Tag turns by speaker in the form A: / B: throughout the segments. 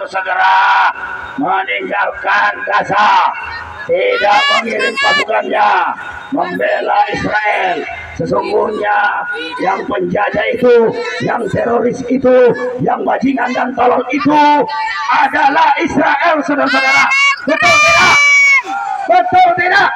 A: untuk segera meninggalkan Gaza, tidak mengirim pasukannya membela Israel. Sesungguhnya yang penjajah itu, yang teroris itu, yang bajingan dan tolol itu adalah Israel, saudara-saudara. Betul tidak? Betul tidak?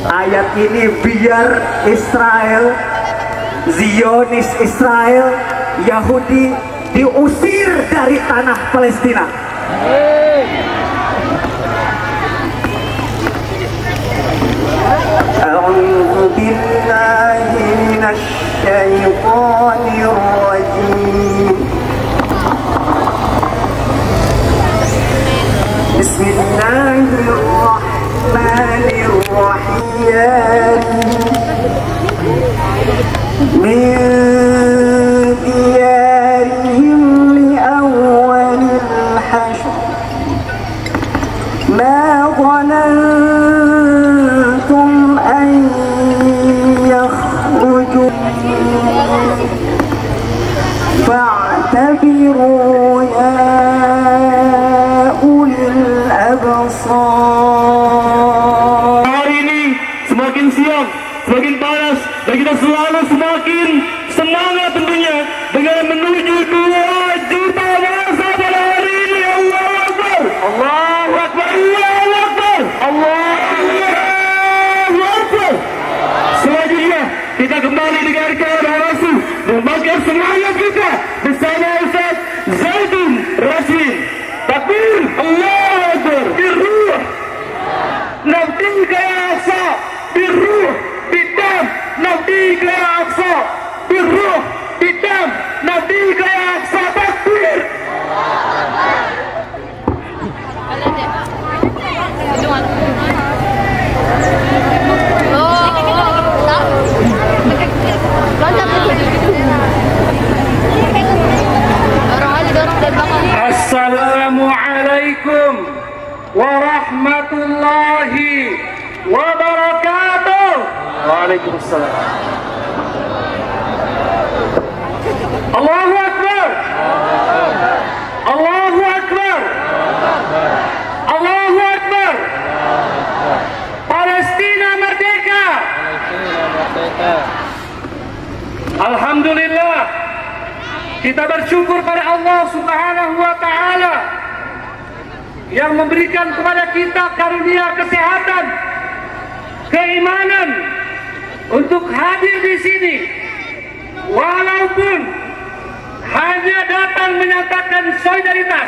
B: Ayat ini biar Israel, Zionis Israel, Yahudi diusir dari tanah Palestina. A'udzu billahi minasy syaithanir rajim. Bismillahirrahmanirrahim. Min diyarihim li awwalil hashr ma dhanantum an yakhruju fa'tabiru ya ulil absar.
C: Hari ini semakin siang, semakin panas, dan kita selalu semakin semangat tentunya dengan menuju 2 juta masa pada hari ini. Allahu Akbar, Allahu Akbar, Allahu Akbar, Allahu Akbar. Selanjutnya kita kembali dengarkan Rasul membakar semangat kita bersama Ustaz Zaidun Rasmin. Takbir, Allahu Akbar. Birruh nabdika ya Aqsa, birruh bidam nabdika ya Aqsa, birruh bidam nabdika ya Aqsa. Takbir. Assalamualaikum warahmatullahi wabarakatuh. Waalaikumsalam. Allahu Akbar, Allahu Akbar, Allahu Akbar. Palestina merdeka. Alhamdulillah, kita bersyukur pada Allah Subhanahu wa Ta'ala yang memberikan kepada kita karunia kesehatan, keimanan untuk hadir di sini, walaupun hanya datang menyatakan solidaritas,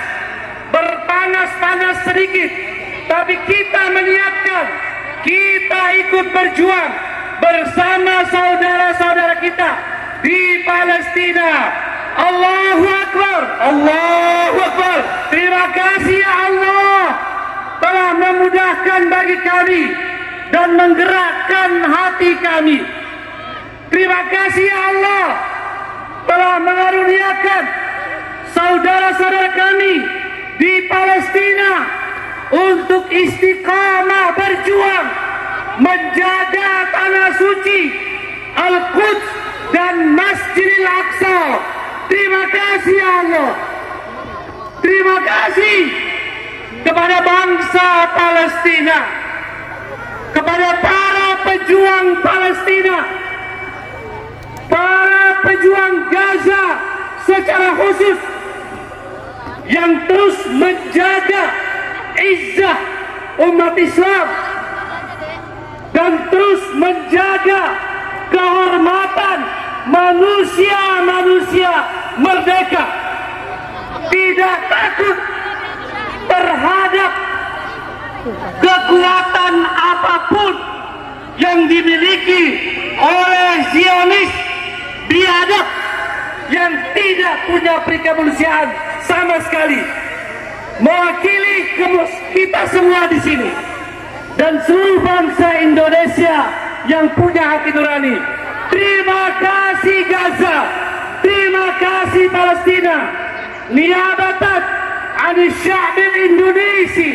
C: berpanas-panas sedikit, tapi kita menyiapkan, kita ikut berjuang bersama saudara-saudara kita di Palestina. Allahu Akbar, Allahu Akbar. Terima kasih ya Allah telah memudahkan bagi kami dan menggerakkan hati kami. Terima kasih ya Allah telah mengaruniakan saudara-saudara kami di Palestina untuk istiqamah berjuang menjaga tanah suci Al-Quds dan Masjidil Aqsa. Terima kasih ya Allah. Terima kasih kepada bangsa Palestina, kepada para pejuang Palestina, para pejuang Gaza secara khusus yang terus menjaga izzah umat Islam dan terus menjaga kehormatan manusia-manusia merdeka, tidak takut terhadap kekuatan apapun yang dimiliki oleh Zionis biadab yang tidak punya perikemanusiaan sama sekali, mewakili kita semua di sini dan seluruh bangsa Indonesia yang punya hati nurani. Terima kasih Gaza, terima kasih Palestina, niyabatan an الشعب الإندونيسي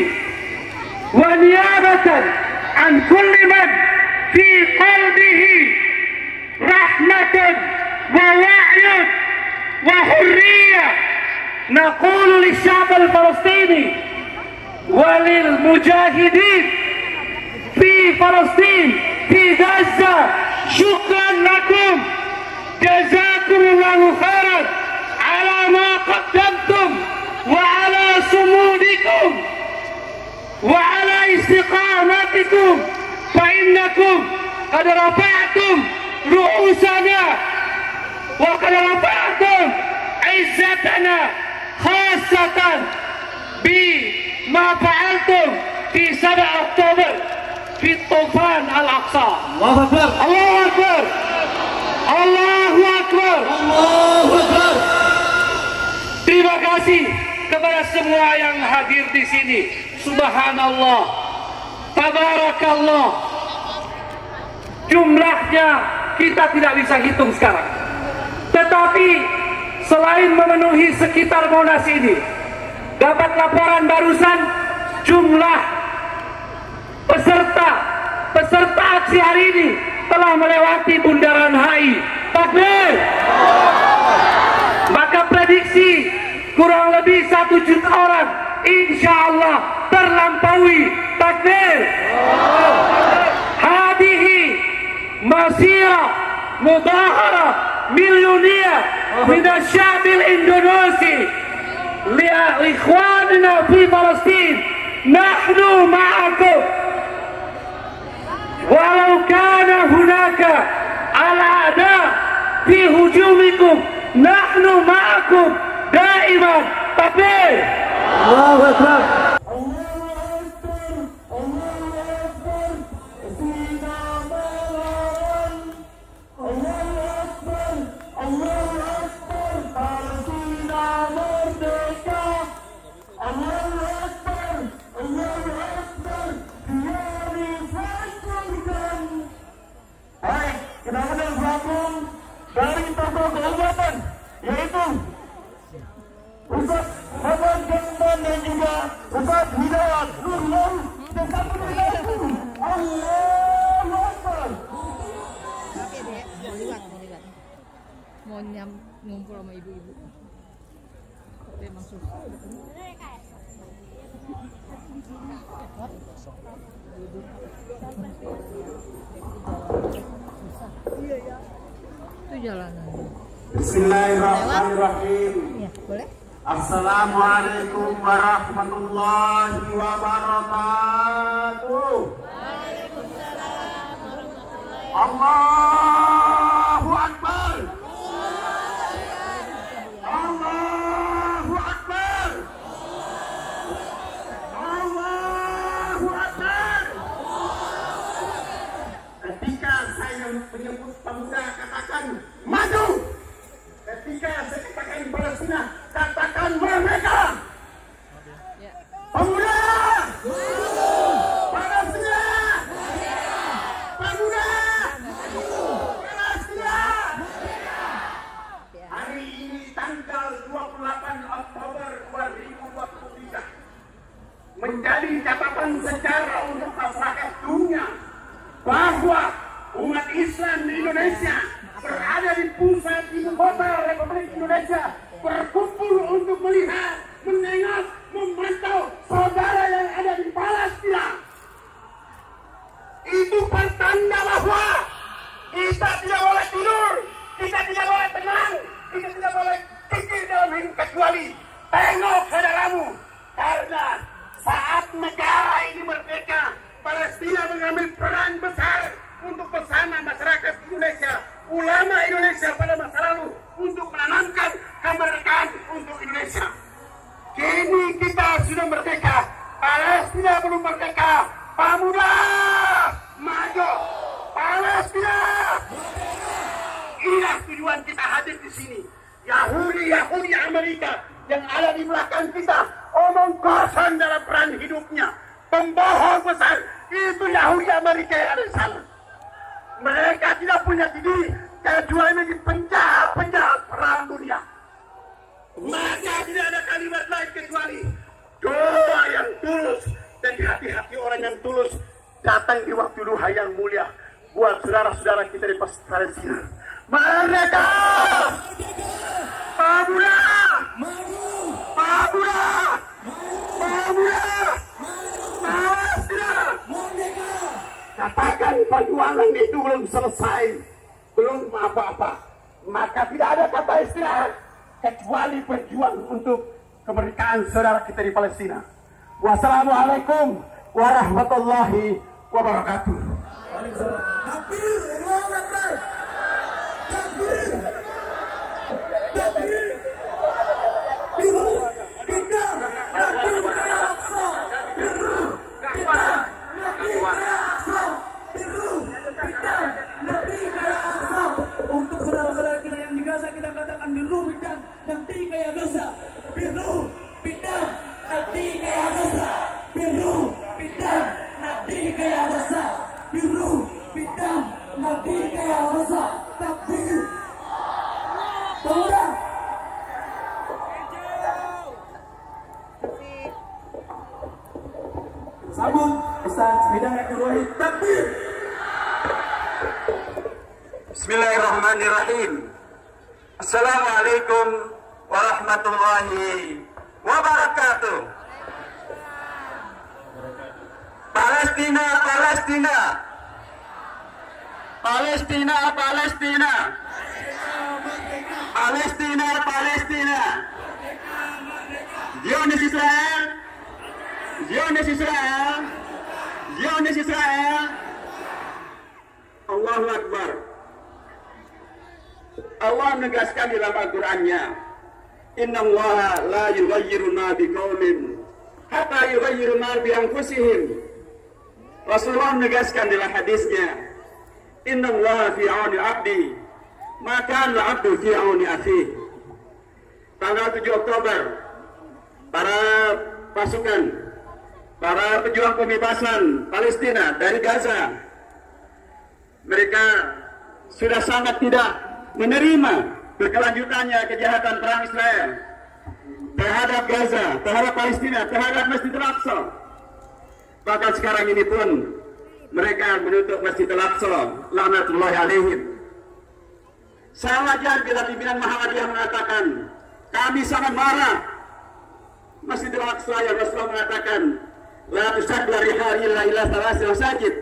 C: ونيابة عن كل من في قلبه رحمة ووعي وحرية. نقول للشعب الفلسطيني وللمجاهدين في فلسطين في غزة شكرا لكم، جزاكم الله خيرا على ما قدمتم وعلى صمودكم وعلى استقامتكم، فإنكم قد رفعتم رؤوسنا وقد رفعتم عزتنا، خاصة بما فعلتم في 7 أكتوبر في الطوفان الأقصى. الله أكبر، الله أكبر، الله أكبر، الله أكبر. Terima kasih kepada semua yang hadir di sini. Subhanallah, tabarakallah. Jumlahnya kita tidak bisa hitung sekarang. Tetapi selain memenuhi sekitar Monas ini, dapat laporan barusan jumlah peserta aksi hari ini telah melewati Bundaran HI. Takbir! Maka prediksi kurang lebih 1 juta orang insya Allah terlampaui. Takbir! Hadihi masira mudahara milyoniyah min asy-sya'b al-Indonesia li ikhwanina fi Palestin. Nahnu ma'akum walau kana hunaka al-a'da fi hujumikum. Nahnu ma'akum daiman. Takbir! Allahu Akbar. Baik, kita undang gabung dari tokoh keagamaan, yaitu Ustaz Muhammad Jamban dan juga Ustaz Hidayat Nurul. Dan satu lagi, Allahu Akbar.
D: Mau ngumpul sama ibu-ibu, tapi emang susah. Itu jalanan.
B: Bismillahirrahmanirrahim.
D: Ya, boleh.
B: Assalamualaikum warahmatullahi wabarakatuh.
D: Waalaikumsalam warahmatullahi wabarakatuh.
B: Allahu Akbar. Allahu Akbar. Allahu bahwa umat Islam di Indonesia berada di pusat ibu kota Republik Indonesia, berkumpul untuk melihat, menengok, memantau saudara yang ada di Palestina. Itu pertanda bahwa kita tidak boleh tidur, kita tidak boleh tenang, kita tidak boleh pikir dalam hidup kecuali tengok saudaramu. Karena saat negara ini merdeka, Palestina mengambil peran besar untuk bersama masyarakat Indonesia, ulama Indonesia pada masa lalu untuk menanamkan kemerdekaan untuk Indonesia. Kini kita sudah merdeka, Palestina belum merdeka. Pemuda, maju, Palestina. Inilah tujuan kita hadir di sini. Yahudi Amerika yang ada di belakang kita omong kosong dalam peran hidupnya, pembohong besar. Itu Yahudi Amerika yang ada di sana. Mereka tidak punya diri kecuali menjadi penjahat perang dunia. Maka tidak ada kalimat lain kecuali doa yang tulus dan di hati-hati orang yang tulus datang di waktu duha yang mulia buat saudara-saudara kita di Palestina. Merdeka! Pemuda! Pemuda! Pemuda! Palestina! Katakan perjuangan itu belum selesai, belum apa-apa. Maka tidak ada kata istirahat kecuali berjuang untuk kemerdekaan saudara kita di Palestina. Wassalamualaikum warahmatullahi wabarakatuh.
C: Untuk saudara-saudara kita yang di Gaza, kita katakan biru bidang nanti kayak Gaza, biru bidang nanti kayak Gaza, biru bidang nanti kayak Gaza, biru bidang nanti kayak Gaza. Tapi pemuda sambut Ustaz Hidayat Nurwahid. Takbir.
B: Bismillahirrahmanirrahim. Assalamualaikum warahmatullahi wabarakatuh. Palestina, Palestina. Palestina, Palestina. Palestina, Palestina. Zionis Israel. Zionis Israel. Zionis Israel. Allahu Akbar. Allah menegaskan di dalam Al-Qur'annya, Innallaha la yughayyiru ma biqaumin hatta yughayyiru ma bi anfusihim. Rasulullah menegaskan dalam hadisnya, Innallaha fi 'auni 'abdi ma kana al-'abdu fi 'auni akhihi. Tanggal 7 Oktober, para pasukan, para pejuang pembebasan Palestina dari Gaza, mereka sudah sangat tidak menerima berkelanjutannya kejahatan perang Israel terhadap Gaza, terhadap Palestina, terhadap Masjid Al-Aqsa. Bahkan sekarang ini pun mereka menutup Masjid Al-Aqsa, laknatullahi alaihim. Sangat wajar bila pimpinan Muhammadiyah mengatakan, kami sangat marah. Masjid Al-Aqsa yang Rasulullah mengatakan, la tusaddu rihal illa ila thalathati masajid,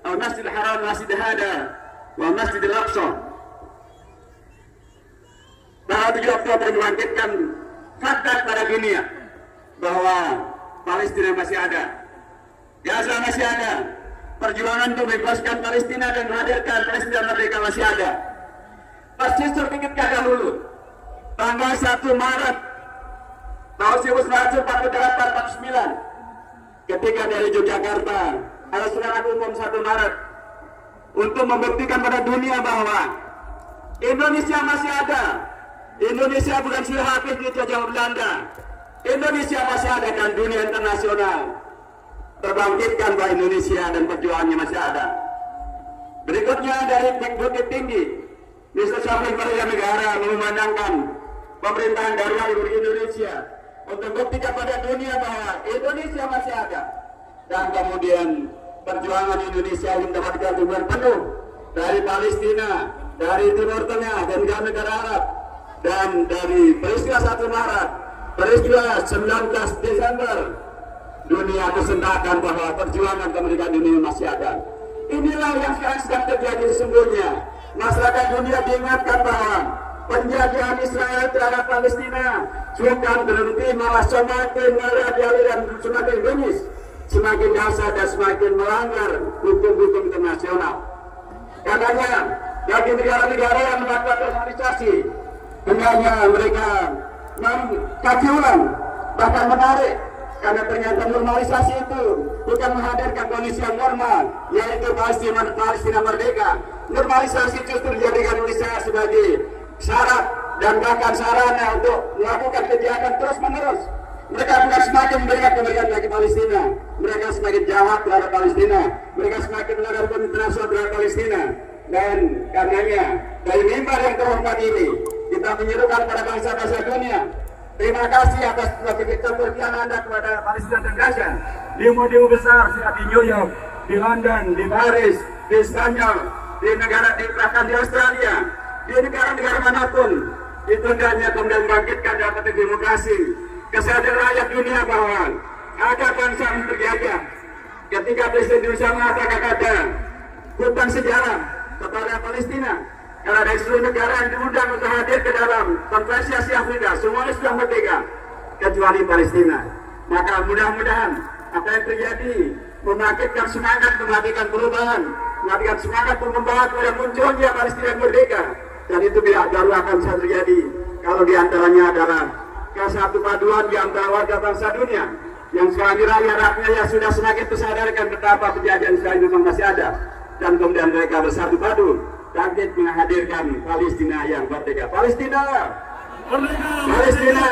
B: Al-Masjid Al-Haram, Masjid Hada, wa Masjid Al-Aqsa. Tanggal 7 Oktober membangkitkan fakta pada dunia bahwa Palestina masih ada, Gaza masih ada, perjuangan untuk membebaskan Palestina dan menghadirkan Palestina merdeka masih ada. Persis sedikit dahulu, tanggal 1 Maret tahun 1948-49, ketika dari Yogyakarta ada surat umum 1 Maret untuk membuktikan pada dunia bahwa Indonesia masih ada. Indonesia bukan sudah habis dijajah Belanda. Indonesia masih ada dan dunia internasional terbangkitkan bahwa Indonesia dan perjuangannya masih ada. Berikutnya dari Bukit Tinggi, Mr. Syafrin Perdana Negara memandangkan pemerintahan darurat Indonesia untuk buktikan pada dunia bahwa Indonesia masih ada. Dan kemudian perjuangan Indonesia mendapatkan dukungan penuh dari Palestina, dari Timur Tengah dan negara Arab, dan dari peristiwa 1 Maret, peristiwa 19 Desember, dunia tersentakkan bahwa perjuangan kemerdekaan dunia masih ada. Inilah yang sekarang sedang terjadi sesungguhnya. Masyarakat dunia diingatkan bahwa penjajahan Israel terhadap Palestina bukan berhenti, malah semakin merajalela dan semakin bengis, semakin dahsyat dan semakin melanggar hukum-hukum internasional. Karenanya bagi negara-negara yang melakukan normalisasi, hendaknya mereka mengkaji ulang, bahkan menarik, karena ternyata normalisasi itu bukan menghadirkan kondisi yang normal, yaitu Palestina merdeka. Normalisasi justru dijadikan Indonesia sebagai syarat dan bahkan sarana untuk melakukan kegiatan terus-menerus. Mereka bukan semakin memberikan kemerdekaan bagi Palestina, mereka semakin jahat terhadap Palestina, mereka semakin melanggar hukum internasional terhadap Palestina. Dan karenanya dari mimbar yang terhormat ini kita menyerukan pada bangsa-bangsa dunia, terima kasih atas kepercayaan Anda kepada Palestina dan Gaza. Demo-demo besar di New York, di London, di Paris, di Spanyol, di negara bahkan di Australia, di negara-negara manapun, itu hendaknya kemudian membangkitkan dapat demokrasi, kesadaran rakyat dunia bahwa ada bangsa yang terjajah. Ketika Presiden Indonesia mengatakan ada hutang sejarah kepada Palestina, karena dari seluruh negara yang diundang untuk hadir ke dalam konferensi Asia Afrika, semuanya sudah merdeka kecuali Palestina. Maka mudah-mudahan apa yang terjadi membangkitkan semangat, mematikan perubahan, mematikan semangat untuk membawa kepada munculnya Palestina yang merdeka. Dan itu tidak baru akan bisa terjadi kalau diantaranya adalah kesatu paduan di antara warga bangsa dunia yang sekarang ini rakyat-rakyatnya ya sudah semakin tersadarkan betapa penjajahan Israel itu masih ada, dan kemudian mereka bersatu padu bangkit menghadirkan Palestina yang merdeka. Palestina, Palestina,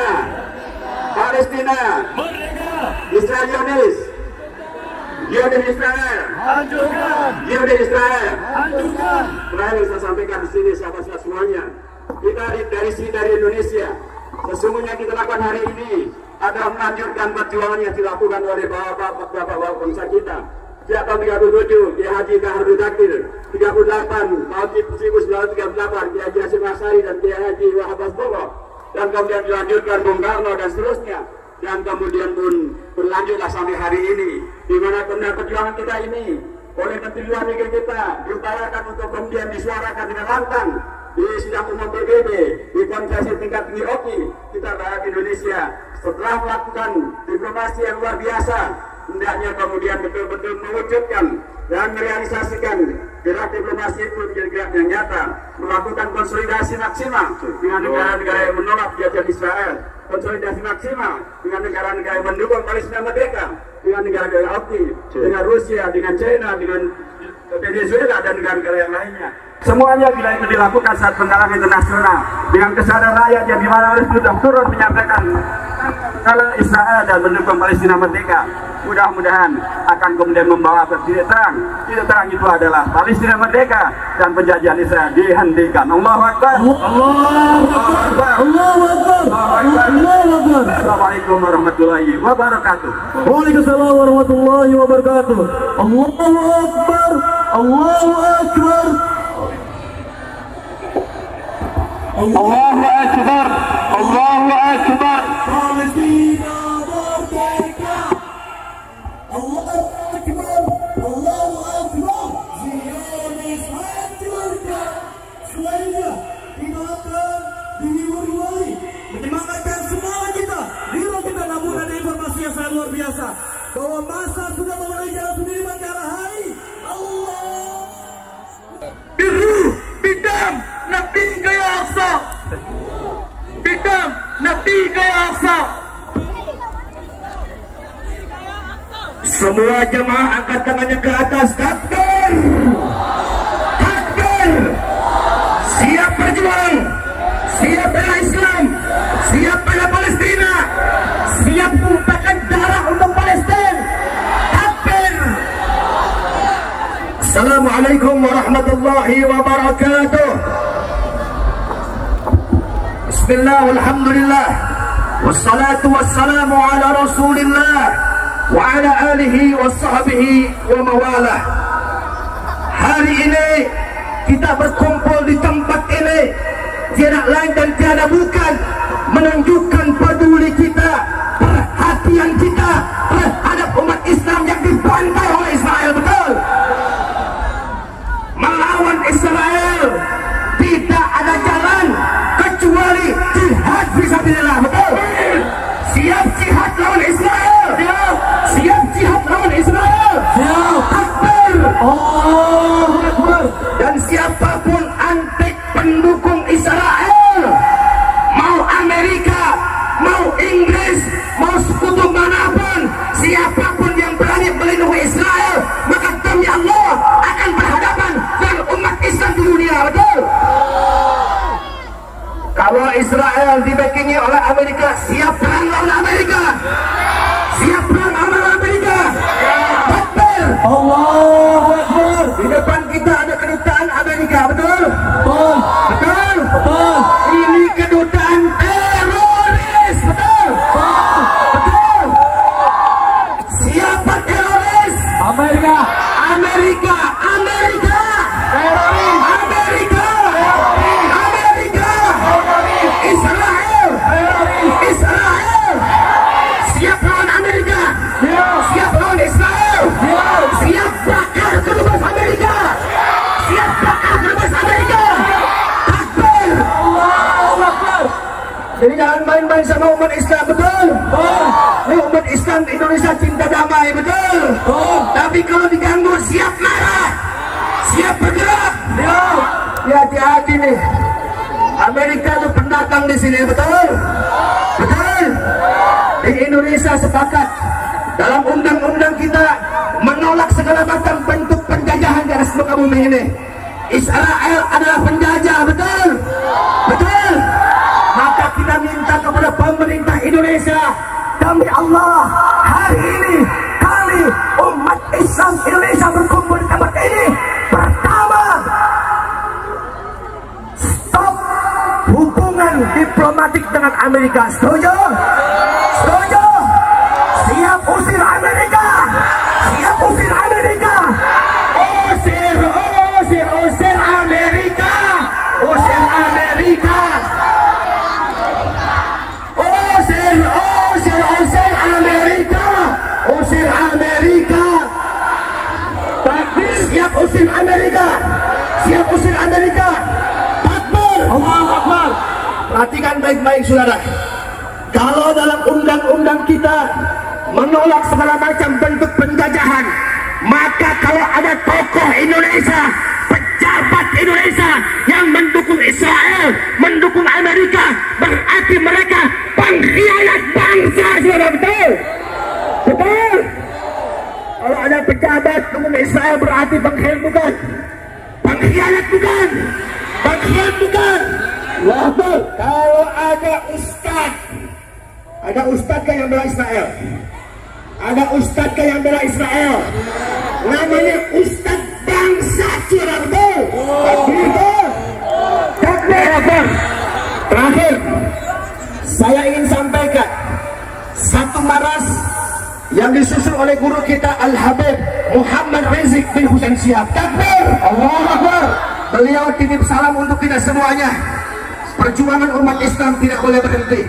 B: Palestina, Israel Zionis, Zionis Israel, Zionis Israel. Terakhir saya sampaikan di sini sahabat-sahabat semuanya, kita dari Indonesia, sesungguhnya kita lakukan hari ini adalah melanjutkan perjuangan yang dilakukan oleh bapak-bapak bangsa kita. Sejak tahun 37, Kiai Haji Kaharudin Takdir, 38, tahun 1938, Kiai Haji Hasyim Asy'ari dan Kiai Haji Wahab Asbolo, dan kemudian dilanjutkan Bung Karno dan seterusnya, dan kemudian pun berlanjutlah sampai hari ini, di mana kemudian perjuangan kita ini oleh Menteri Luar Negeri kita diupayakan untuk kemudian disuarakan dengan lantang di sidang umum PBB, di konferensi tingkat tinggi OKI. Kita berharap Indonesia setelah melakukan diplomasi yang luar biasa, hendaknya kemudian betul-betul mewujudkan dan merealisasikan gerak diplomasi itu menjadi gerak yang nyata, melakukan konsolidasi maksimal dengan negara-negara yang menolak penjajahan Israel, konsolidasi maksimal dengan negara-negara yang mendukung Palestina merdeka, dengan negara-negara OKI, dengan Rusia, dengan China, dengan Venezuela dan negara-negara yang lainnya. Semuanya bila itu dilakukan saat penggalangan internasional dengan kesadaran rakyat yang dimana harus sudah turun menyampaikan kalau Israel dan mendukung Palestina merdeka, mudah-mudahan akan kemudian membawa titik terang. Titik terang itu adalah Palestina merdeka dan penjajahan Israel dihentikan. Allahu Akbar. Allahu Akbar. Allahu Akbar. Allahu Akbar. Assalamualaikum warahmatullahi wabarakatuh.
C: Waalaikumsalam warahmatullahi wabarakatuh. Allahu Akbar. Allahu Akbar. Allahu Akbar. Allahu Akbar. Palestina merdeka. Allahu Akbar. Allahu Akbar. Zionis hancurkan. Selanjutnya kita akan dihimbau-himbau menyemangatkan semangat kita. Bila kita namun ada informasi yang sangat luar biasa bahwa masa sudah memenuhi jalan sendiri ke arah hari Allah. Biruh bidam Nabi Gaya Aqsa. Bidam Nabi Gaya Aqsa. Semua jemaah angkat tangannya ke atas. Takbir. Takbir. Siap berjuang. Siap bela Islam. Siap bela Palestina. Siap tumpahkan darah untuk Palestina. Takbir. Assalamualaikum warahmatullahi wabarakatuh. Bismillah, alhamdulillah, wassalatu wassalamu ala rasulillah
E: wa ala alihi wa sahbihi wa mawalah. Hari ini kita berkumpul di tempat ini tiada lain dan tiada bukan menunjukkan peduli kita, perhatian kita terhadap umat Islam yang dibantai oleh Israel. Betul, melawan Israel tidak ada jalan kecuali jihad fisabilillah. Betul, siap jihad lawan Israel, siap jihad lawan Israel, takbir, Allahu Akbar. Dan siapapun antek pendukung Israel, mau Amerika, mau Inggris, mau sekutu manapun, siapapun yang berani melindungi Israel, maka demi Allah akan berhadapan dengan umat Islam di dunia. Betul. Kalau Israel dibackingi oleh Amerika, siap perang lawan Amerika, siap perang lawan Amerika. Takbir, Allahu Akbar. Di depan kita ada kedutaan Amerika. Betul, betul, betul, betul. Ini kedutaan teroris. Betul, betul. Siapa teroris? Amerika, Amerika, Amerika. Teroris, Amerika, Amerika. Israel, Israel. Siap lawan Amerika, siap lawan Israel, siap bakar kedubes Amerika, siap bakar kedubes Amerika. Takbir, Allahu Akbar. Jadi jangan main-main sama umat Islam. Betul, ini umat Islam di Indonesia cinta damai. Betul, tapi kalau diganggu siap marah, siap bergerak. Hati-hati nih, Amerika itu pendatang di sini. Betul, betul. Di Indonesia sepakat dalam undang-undang kita menolak segala macam bentuk penjajahan di atas muka bumi ini. Israel adalah penjajah. Betul, betul. Maka kita minta kepada pemerintah Indonesia, demi Allah, hari ini kami umat Islam Indonesia berkumpul di tempat ini. Pertama, stop hubungan diplomatik dengan Amerika. Setuju? Setuju? Siap usir Amerika, siap usir Amerika. Usir, usir, usir Amerika, usir Amerika. Usir, usir, usir Amerika, usir Amerika. Takbir, siap usir Amerika, siap usir Amerika. Takbir, Allahu Akbar. Perhatikan baik-baik saudara. Kalau dalam undang-undang kita menolak segala macam bentuk penjajahan, maka kalau ada tokoh Indonesia, pejabat Indonesia yang mendukung Israel, mendukung Amerika, berarti mereka pengkhianat bangsa. Saudara, betul? Betul? Kalau ada pejabat mendukung Israel berarti pengkhianat bukan? Pengkhianat bukan? Pengkhianat bukan? Betul. Kalau ada ustadz yang bela Israel, ada ustadz yang bela Israel, namanya ustadz bangsa. Saudara, betul? Betul. Terakhir, saya ingin sampaikan satu maras yang disusun oleh guru kita Al-Habib Muhammad Rizik bin Husain Syihab. Takbir, Allahu Akbar. Beliau titip salam untuk kita semuanya. Perjuangan umat Islam tidak boleh berhenti.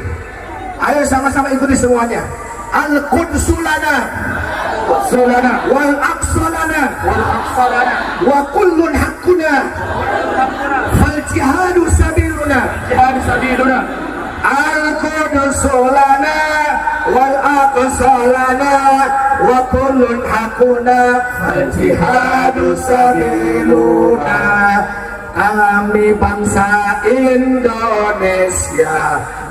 E: Ayo sama-sama ikuti semuanya. Al-Qudsu lana, wal Aqsa lana, wa kullun haqquna, fal jihadu sabiluna. Al-Qudsu lana, wal Aqsa lana, wa kullun haqquna, fal jihadu sabiluna. Kami bangsa Indonesia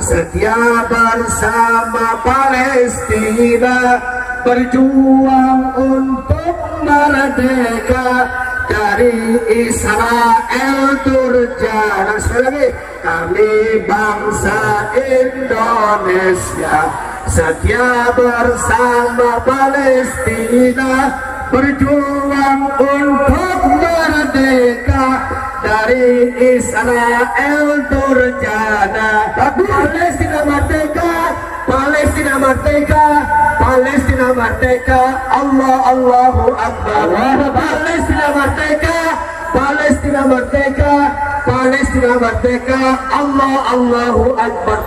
E: setia bersama Palestina, berjuang untuk merdeka dari Israel durjana. Sekali lagi, kami bangsa Indonesia setia bersama Palestina, berjuang untuk merdeka dari Israel durjana. Palestina merdeka, Palestina Palestina merdeka, Palestina merdeka, Allahu Akbar. Palestina merdeka, Palestina merdeka, Palestina merdeka, Allahu Akbar.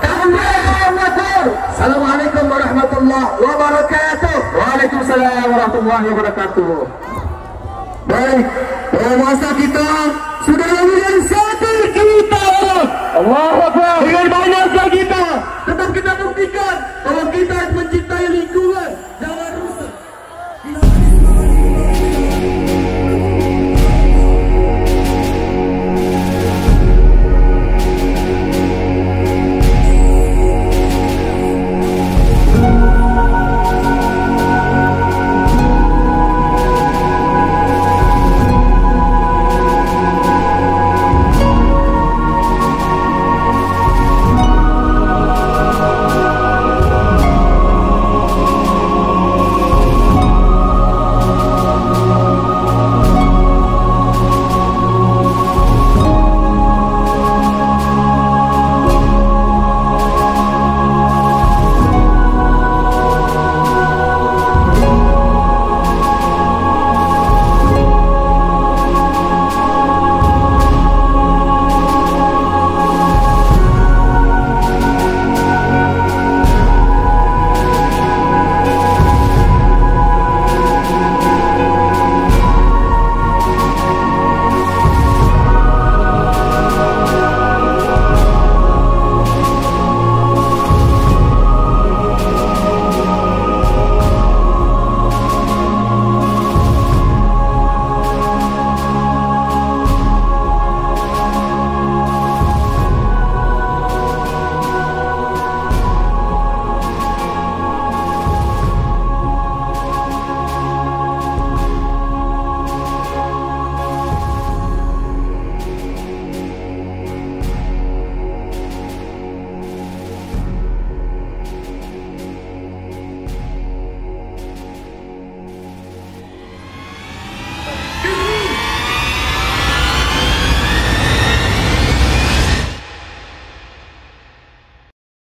E: Assalamualaikum warahmatullahi wabarakatuh.
C: Waalaikumsalam warahmatullahi wabarakatuh.
E: Baik, penguasa kita sudah lebih dari 1 juta orang.
C: Allahu Akbar.
E: Dengan banyaknya kita, tetap kita buktikan bahwa kita mencintai